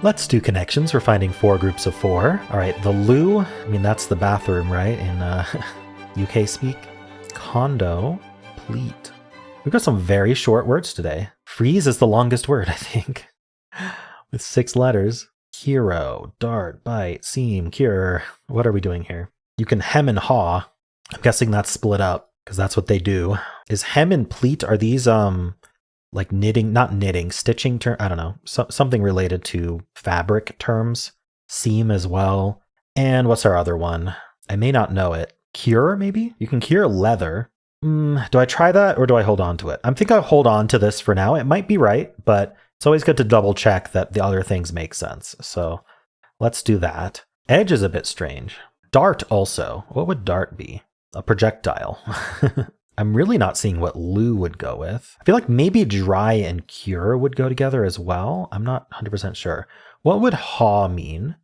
Let's do connections. We're finding 4 groups of 4. All right, the loo, I mean, that's the bathroom, right? In UK speak. Condo, pleat. We've got some very short words today. Freeze is the longest word, I think, with 6 letters. Hero, dart, bite, seam, cure. What are we doing here? You can hem and haw. I'm guessing that's split up because that's what they do. Is hem and pleat, are these like knitting, not knitting, stitching term? I don't know. Something related to fabric terms. Seam as well. And what's our other one? I may not know it. Cure, maybe? You can cure leather. Do I try that or do I hold on to it? I think I'll hold on to this for now. It might be right, but it's always good to double check that the other things make sense. So let's do that. Edge is a bit strange. Dart also. What would dart be? A projectile. I'm really not seeing what loo would go with. I feel like maybe dry and cure would go together as well. I'm not 100% sure. What would haw mean?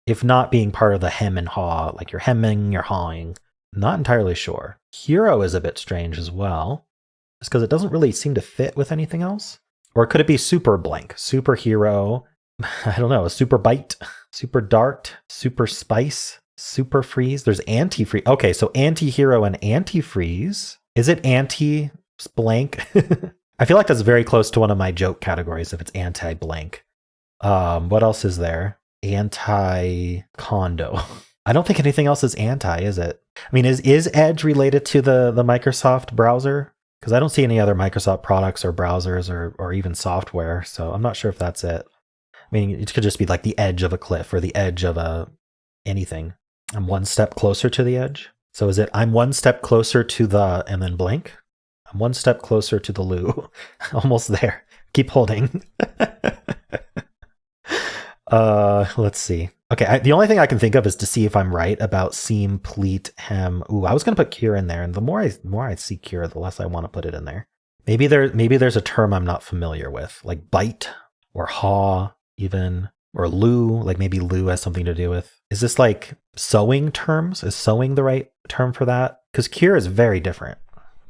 If not being part of the hem and haw, like you're hemming, you're hawing. Not entirely sure. Hero is a bit strange as well. Just because it doesn't really seem to fit with anything else. Or could it be super blank? Superhero. I don't know. A super bite, super dart, super spice, super freeze. There's anti-freeze. Okay, so anti-hero and anti-freeze. Is it anti-blank? I feel like that's very close to one of my joke categories if it's anti-blank. What else is there? Anti-condo. I don't think anything else is anti, is it? I mean, is Edge related to the Microsoft browser? Because I don't see any other Microsoft products or browsers or even software, so I'm not sure if that's it. I mean, it could just be like the edge of a cliff or the edge of anything. I'm one step closer to the edge. So is it I'm one step closer to the, and then blank? I'm one step closer to the loo. Almost there. Keep holding. Let's see. Okay, the only thing I can think of is to see if I'm right about seam, pleat, hem. Ooh, I was going to put cure in there, and the more I see cure, the less I want to put it in there. Maybe there's a term I'm not familiar with, like bite or haw even, or loo, like maybe loo has something to do with. Is this like sewing terms? Is sewing the right term for that? Because cure is very different,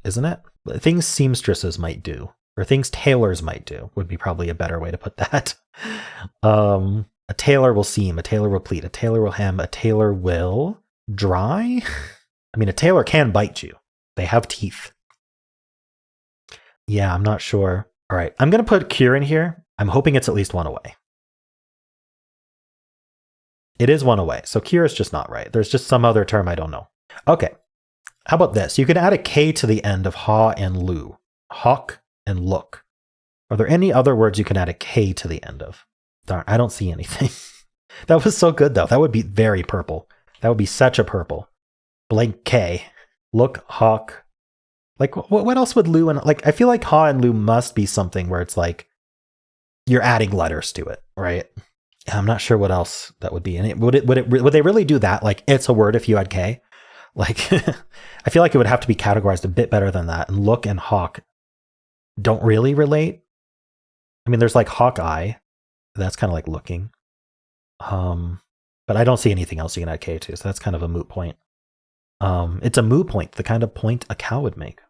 isn't it? Things seamstresses might do, or things tailors might do, would be probably a better way to put that. A tailor will seam, a tailor will pleat, a tailor will hem, a tailor will dry. I mean, a tailor can bite you. They have teeth. Yeah, I'm not sure. All right, I'm going to put cure in here. I'm hoping it's at least one away. It is one away, so cure is just not right. There's just some other term I don't know. Okay, how about this? You can add a K to the end of haw and loo. Hawk and look. Are there any other words you can add a K to the end of? Darn, I don't see anything. That was so good, though. That would be very purple. That would be such a purple. Blank K. Look, hawk. Like, what else would loo and... Like, I feel like haw and loo must be something where it's like, you're adding letters to it, right? I'm not sure what else that would be. And would they really do that? Like, it's a word if you add K? Like, I feel like it would have to be categorized a bit better than that. And look and hawk don't really relate. I mean, there's like Hawkeye. That's kind of like looking. But I don't see anything else you can add K to, so that's kind of a moot point. It's a moo point, the kind of point a cow would make.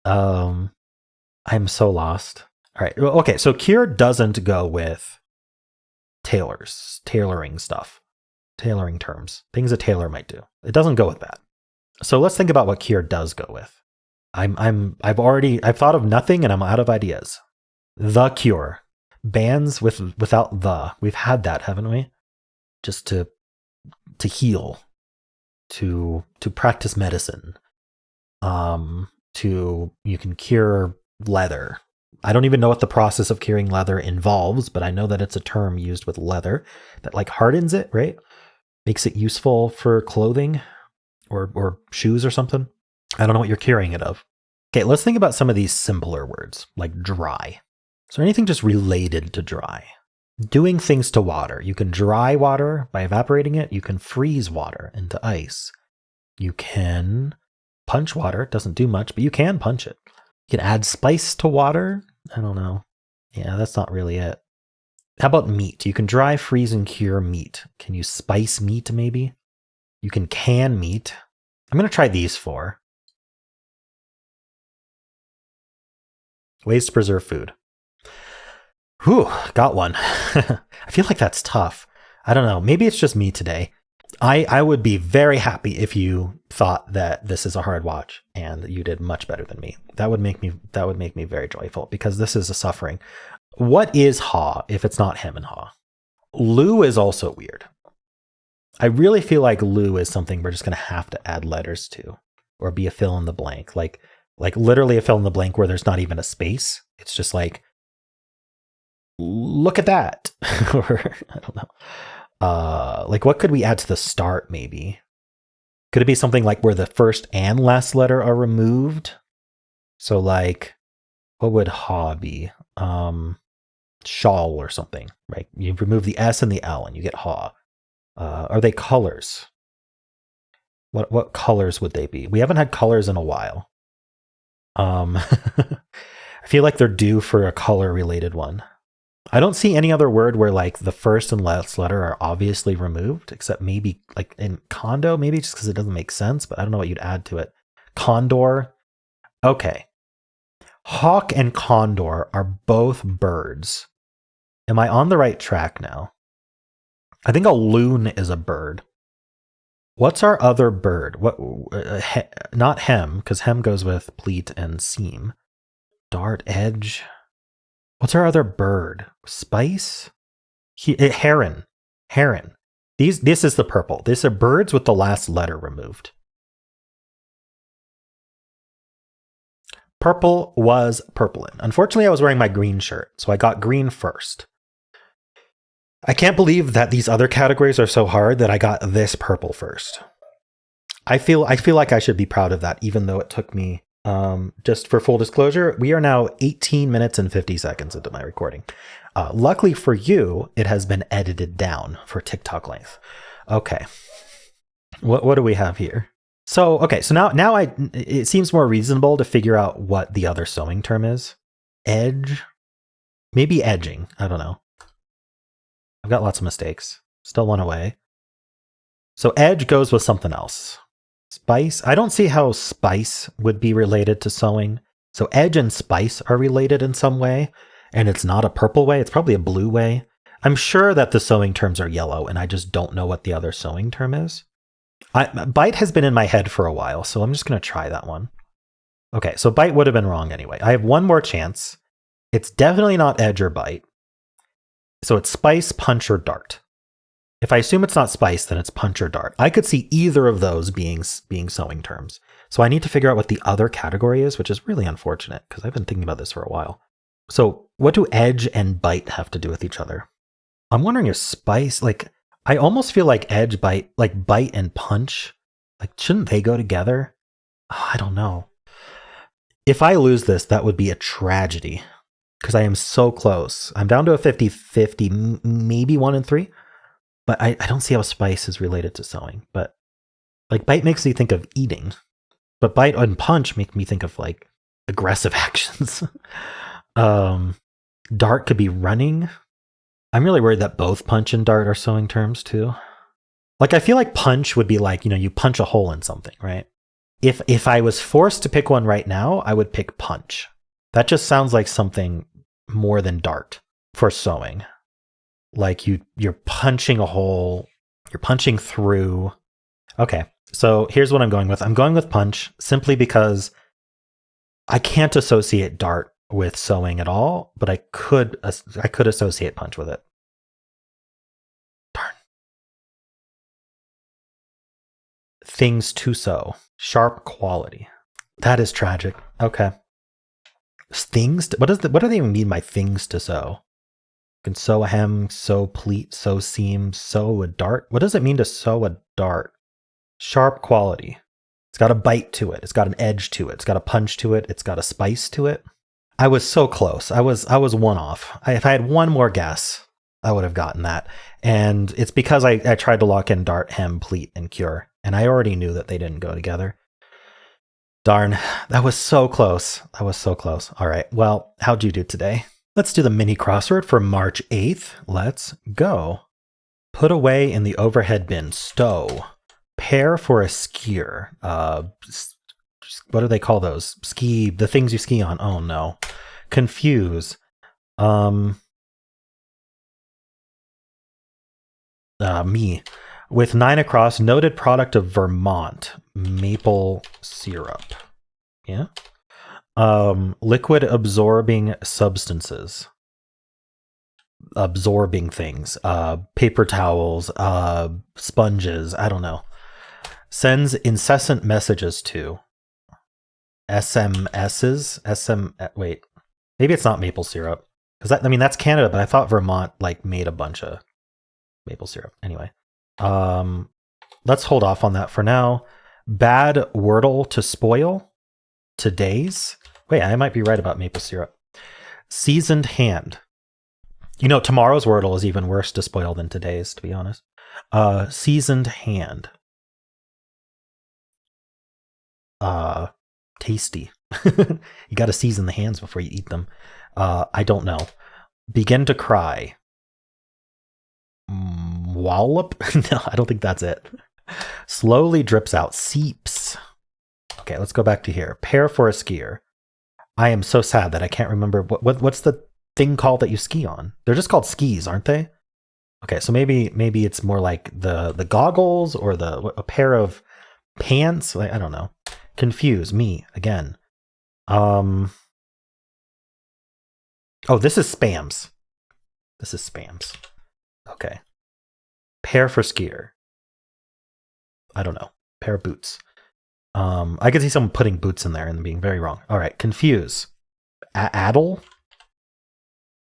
I'm so lost. All right, okay, so cure doesn't go with tailors, tailoring stuff, tailoring terms, things a tailor might do. It doesn't go with that. So let's think about what cure does go with. I've thought of nothing and I'm out of ideas. The cure. Bands without the. We've had that, haven't we? Just to heal, to practice medicine. You can cure leather. I don't even know what the process of curing leather involves, but I know that it's a term used with leather that like hardens it, right? Makes it useful for clothing or shoes or something. I don't know what you're curing it of. Okay, let's think about some of these simpler words like dry. Is there anything just related to dry? Doing things to water. You can dry water by evaporating it. You can freeze water into ice. You can punch water. It doesn't do much, but you can punch it. You can add spice to water. I don't know. Yeah, that's not really it. How about meat? You can dry, freeze, and cure meat. Can you spice meat, maybe? You can meat. I'm going to try these 4. Ways to preserve food. Whew, got one. I feel like that's tough. I don't know. Maybe it's just me today. I would be very happy if you thought that this is a hard watch and you did much better than me. That would make me very joyful because this is a suffering. What is ha if it's not hem and ha? Lu is also weird. I really feel like Lu is something we're just going to have to add letters to or be a fill in the blank. Like literally a fill in the blank where there's not even a space. It's just like, look at that. Or I don't know. Like what could we add to the start maybe? Could it be something like where the first and last letter are removed? So like, what would ha be? Shawl or something, right? You remove the S and the L and you get ha. Are they colors? What colors would they be? We haven't had colors in a while. I feel like they're due for a color related one. I don't see any other word where like the first and last letter are obviously removed, except maybe like in condo, maybe just because it doesn't make sense, but I don't know what you'd add to it. Condor. Okay. Hawk and condor are both birds. Am I on the right track now? I think a loon is a bird. What's our other bird? Not hem, because hem goes with pleat and seam. Dart, edge. What's our other bird? Spice? Heron. Heron. This is the purple. These are birds with the last letter removed. Purple was purplin. Unfortunately, I was wearing my green shirt, so I got green first. I can't believe that these other categories are so hard that I got this purple first. I feel like I should be proud of that, even though it took me, just for full disclosure, we are now 18 minutes and 50 seconds into my recording. Luckily for you, it has been edited down for TikTok length. Okay. What do we have here? So now it seems more reasonable to figure out what the other sewing term is. Edge, maybe edging. I don't know. I've got lots of mistakes. Still one away. So edge goes with something else. Spice. I don't see how spice would be related to sewing. So edge and spice are related in some way, and it's not a purple way. It's probably a blue way. I'm sure that the sewing terms are yellow, and I just don't know what the other sewing term is. Bite has been in my head for a while, so I'm just going to try that one. Okay, so bite would have been wrong anyway. I have one more chance. It's definitely not edge or bite. So it's spice, punch, or dart. If I assume it's not spice, then it's punch or dart. I could see either of those being sewing terms. So I need to figure out what the other category is, which is really unfortunate because I've been thinking about this for a while. So what do edge and bite have to do with each other? I'm wondering if spice, like, I almost feel like edge, bite, like bite and punch, like, shouldn't they go together? Oh, I don't know. If I lose this, that would be a tragedy because I am so close. I'm down to a 50-50, maybe 1 and 3. But I don't see how spice is related to sewing. But like bite makes me think of eating. But bite and punch make me think of like aggressive actions. Dart could be running. I'm really worried that both punch and dart are sewing terms too. Like I feel like punch would be like, you punch a hole in something, right? If I was forced to pick one right now, I would pick punch. That just sounds like something more than dart for sewing. Like you're punching a hole, you're punching through. Okay, so here's what I'm going with. I'm going with punch simply because I can't associate dart with sewing at all, but I could associate punch with it. Darn. Things to sew. Sharp quality. That is tragic. Okay. Things. What do they even mean by things to sew? You can sew a hem, sew pleat, sew seam, sew a dart. What does it mean to sew a dart? Sharp quality. It's got a bite to it. It's got an edge to it. It's got a punch to it. It's got a spice to it. I was so close. I was one off. If I had one more guess, I would have gotten that. And it's because I tried to lock in dart, hem, pleat, and cure. And I already knew that they didn't go together. Darn, that was so close. I was so close. All right, well, how'd you do today? Let's do the mini crossword for March 8th. Let's go. Put away in the overhead bin. Stow. Pair for a skier. What do they call those? Ski, the things you ski on. Oh no. Confuse. Me. With 9 across, noted product of Vermont, maple syrup. Yeah. Liquid absorbing substances. Absorbing things. Paper towels, sponges, I don't know. Sends incessant messages to. SMSs? Wait. Maybe it's not maple syrup. Because I mean that's Canada, but I thought Vermont like made a bunch of maple syrup. Anyway. Let's hold off on that for now. Bad Wordle to spoil. Today's. Wait, I might be right about maple syrup. Seasoned hand. You know, tomorrow's Wordle is even worse to spoil than today's, to be honest. Seasoned hand. Tasty. You got to season the hands before you eat them. I don't know. Begin to cry. Wallop? No, I don't think that's it. Slowly drips out. Seeps. Okay, let's go back to here. Pair for a skier. I am so sad that I can't remember what's the thing called that you ski on. They're just called skis, aren't they? Okay, so maybe it's more like the goggles or a pair of pants. I don't know. Confuse me again. Oh, this is spams. This is spams. Okay. Pair for skier. I don't know. Pair of boots. I could see someone putting boots in there and being very wrong. All right. Confuse. Addle.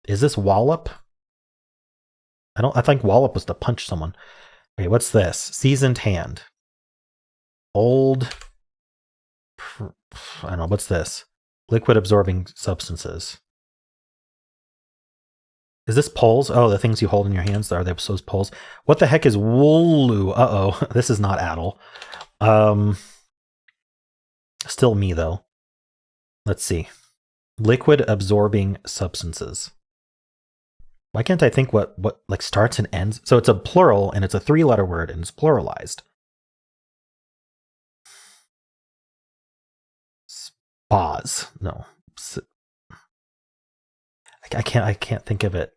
Is this wallop? I think wallop was to punch someone. Okay, what's this? Seasoned hand. Old. I don't know. What's this? Liquid absorbing substances. Is this poles? Oh, the things you hold in your hands. Are they those poles? What the heck is woolu? Uh-oh. This is not addle. Still me, though. Let's see. Liquid absorbing substances. Why can't I think what like starts and ends? So it's a plural, and it's a 3-letter word, and it's pluralized. Spas. No. I can't think of it.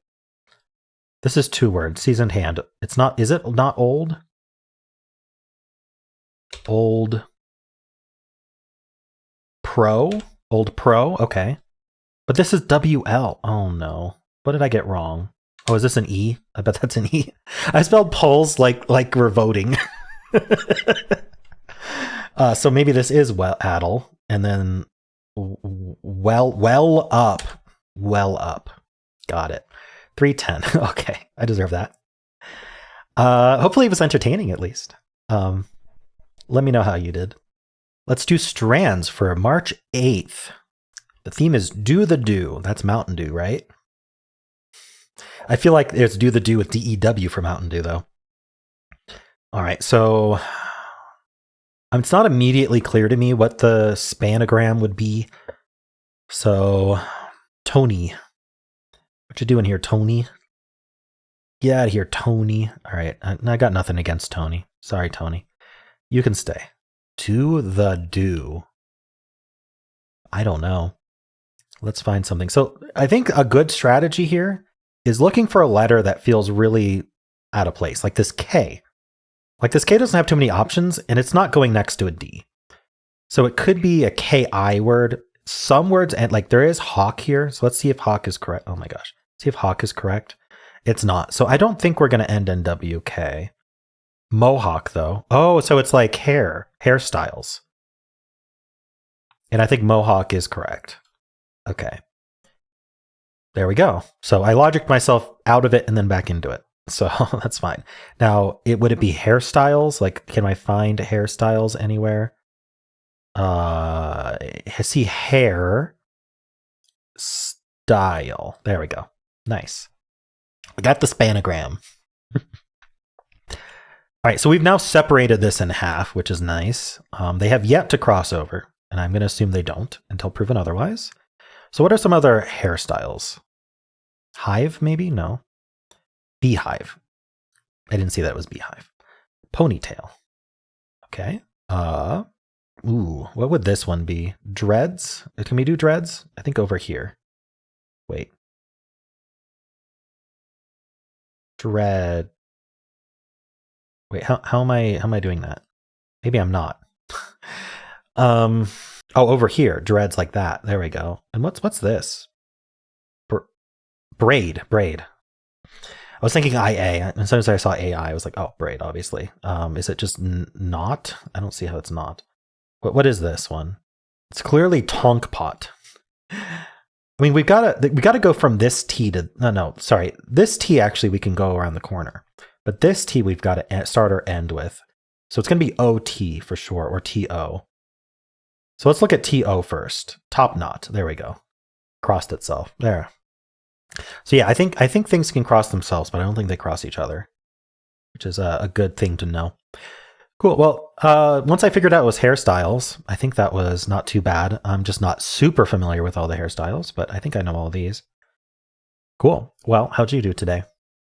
This is 2 words. Seasoned hand. It's not. Is it not old? Old pro. Old pro. Okay. But this is WL. Oh no. What did I get wrong? Oh, is this an E? I bet that's an E. I spelled polls like we're voting. So maybe this is addle, and then well up. Well up. Got it. 310. Okay. I deserve that. Hopefully it was entertaining at least. Let me know how you did. Let's do Strands for March 8th. The theme is Do the Do. That's Mountain Dew, right? I feel like it's Do the Do with DEW for Mountain Dew, though. All right, so it's not immediately clear to me what the spanogram would be. So, Tony. What you doing here, Tony? Get out of here, Tony. All right, I got nothing against Tony. Sorry, Tony. You can stay. To the do. I don't know. Let's find something. So I think a good strategy here is looking for a letter that feels really out of place, like this K. Like this K doesn't have too many options, and it's not going next to a D. So it could be a KI word. Some words, and like there is hawk here. So let's see if hawk is correct. Oh my gosh. See if hawk is correct. It's not. So I don't think we're going to end in WK. Mohawk, though. Oh, so it's like hairstyles. And I think mohawk is correct. Okay. There we go. So I logicked myself out of it and then back into it. So that's fine. Now, would it be hairstyles? Like, can I find hairstyles anywhere? See hair style. There we go. Nice. I got the spanogram. All right, so we've now separated this in half, which is nice. They have yet to cross over, and I'm going to assume they don't until proven otherwise. So what are some other hairstyles? Hive, maybe? No. Beehive. I didn't see that it was beehive. Ponytail. Okay. Ooh, what would this one be? Dreads? Can we do dreads? I think over here. Wait. Dread. Wait, how am I doing that? Maybe I'm not. Oh, over here, dreads like that. There we go. And what's this? Braid. I was thinking IA. As soon as I saw AI, I was like, oh, braid, obviously. Is it just not? I don't see how it's not. What is this one? It's clearly tonk pot. I mean, we gotta go from this T to no, sorry. This T actually we can go around the corner, but this T we've got to start or end with. So it's gonna be OT for sure, or TO. So let's look at TO first. Top knot. There we go. Crossed itself. There. So yeah, I think things can cross themselves, but I don't think they cross each other, which is a good thing to know. Cool. Well, once I figured out it was hairstyles, I think that was not too bad. I'm just not super familiar with all the hairstyles, but I think I know all of these. Cool. Well, how'd you do today?